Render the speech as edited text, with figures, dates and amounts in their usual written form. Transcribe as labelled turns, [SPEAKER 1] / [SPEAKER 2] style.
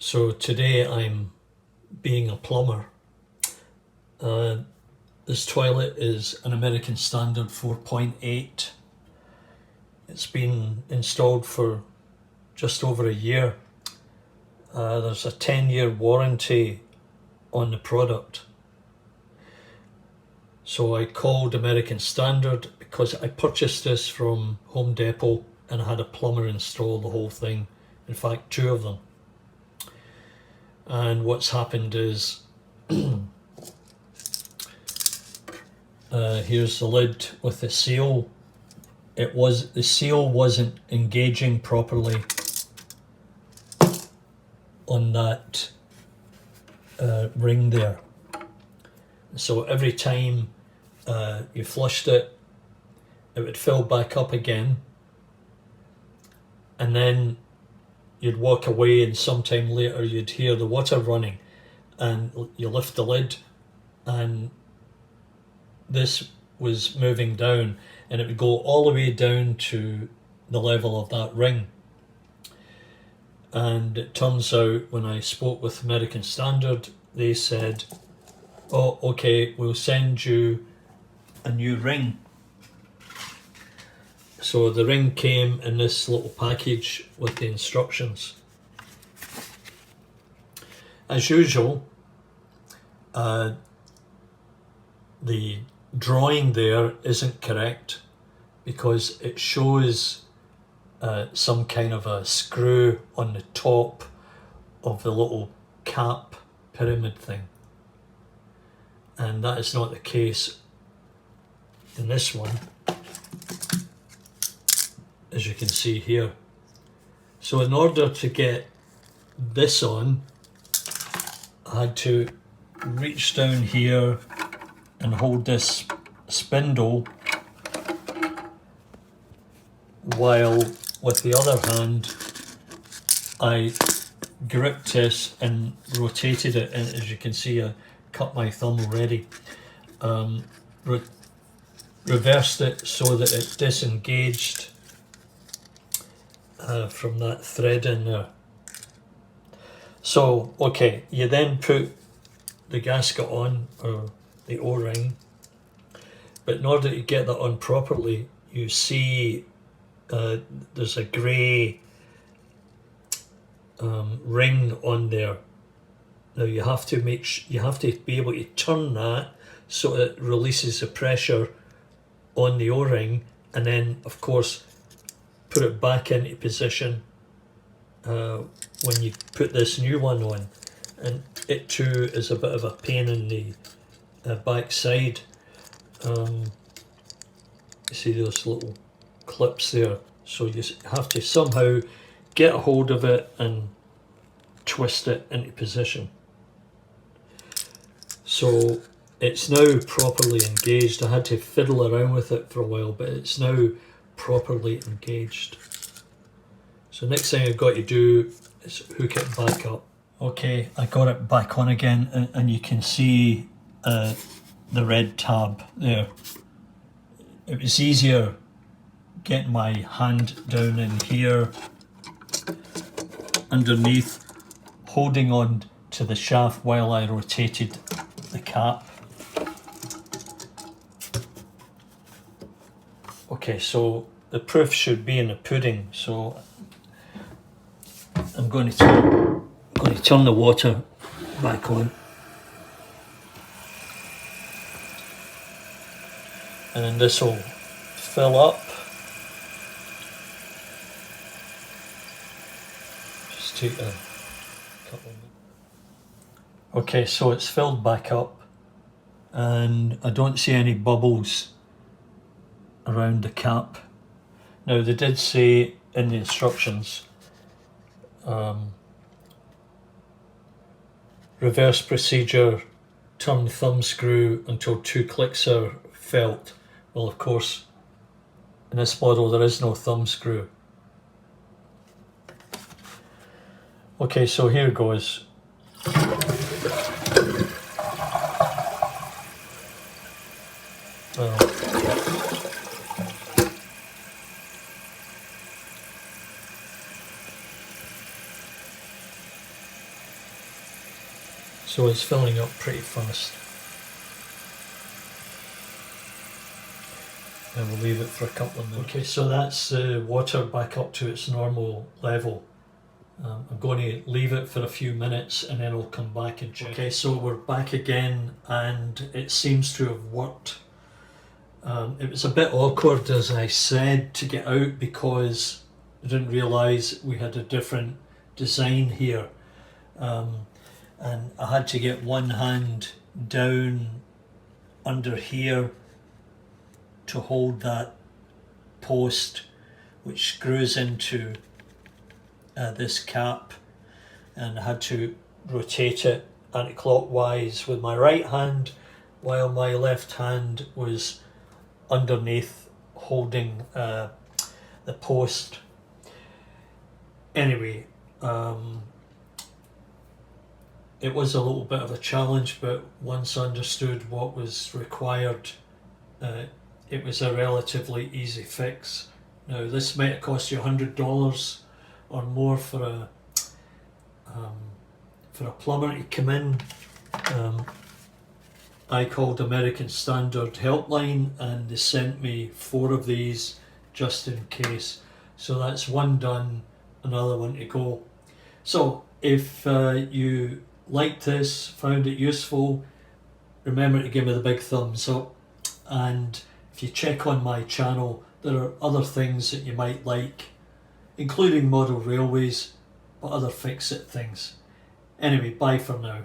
[SPEAKER 1] So today I'm being a plumber. This toilet is an American Standard 4.8. It's been installed for just over a year. There's a 10-year warranty on the product. So I called American Standard because I purchased this from Home Depot and I had a plumber install the whole thing. In fact, two of them. And what's happened is here's the lid with the seal. The seal wasn't engaging properly on that ring there. So every time you flushed it, it would fill back up again, and then you'd walk away and sometime later you'd hear the water running, and you lift the lid and this was moving down, and it would go all the way down to the level of that ring. And it turns out when I spoke with American Standard, they said, oh, okay, we'll send you a new ring. So the ring came in this little package with the instructions. As usual, the drawing there isn't correct because it shows some kind of a screw on the top of the little cap pyramid thing. And that is not the case in this one, as you can see here. So in order to get this on, I had to reach down here and hold this spindle while with the other hand I gripped this and rotated it, and as you can see I cut my thumb already. Reversed it so that it disengaged from that thread in there. So okay, you then put the gasket on, or the O-ring, but in order to get that on properly, you see there's a grey ring on there. Now you have to be able to turn that so it releases the pressure on the O-ring, and then of course put it back into position when you put this new one on. And it too is a bit of a pain in the back side. You see those little clips there, so you have to somehow get a hold of it and twist it into position. So it's now properly engaged. I had to fiddle around with it for a while, but it's now properly engaged. So next thing I've got to do is hook it back up. Okay, I got it back on again, and you can see the red tab there. It was easier getting my hand down in here underneath, holding on to the shaft while I rotated the cap. Okay, so the proof should be in the pudding, so I'm going to turn the water back on. And then this will fill up. Just take a couple of minutes. Okay, so it's filled back up, and I don't see any bubbles around the cap. Now they did say in the instructions, reverse procedure, turn thumb screw until 2 clicks are felt. Well, of course, in this model there is no thumb screw. Okay, so here goes. Well, So it's filling up pretty fast. And we'll leave it for a couple of minutes. Okay, so that's the water back up to its normal level. I'm going to leave it for a few minutes and then I'll come back and check. Okay, so we're back again and it seems to have worked. It was a bit awkward, as I said, to get out because I didn't realise we had a different design here. And I had to get one hand down under here to hold that post which screws into this cap, and I had to rotate it anti-clockwise with my right hand while my left hand was underneath holding the post. Anyway, it was a little bit of a challenge, but once I understood what was required, it was a relatively easy fix. Now this might have cost you $100 or more for a plumber to come in. I called American Standard Helpline and they sent me 4 of these just in case. So that's one done, another one to go. So if you liked this, found it useful, remember to give me the big thumbs up, and if you check on my channel there are other things that you might like, including model railways, but other fix-it things. Anyway, bye for now.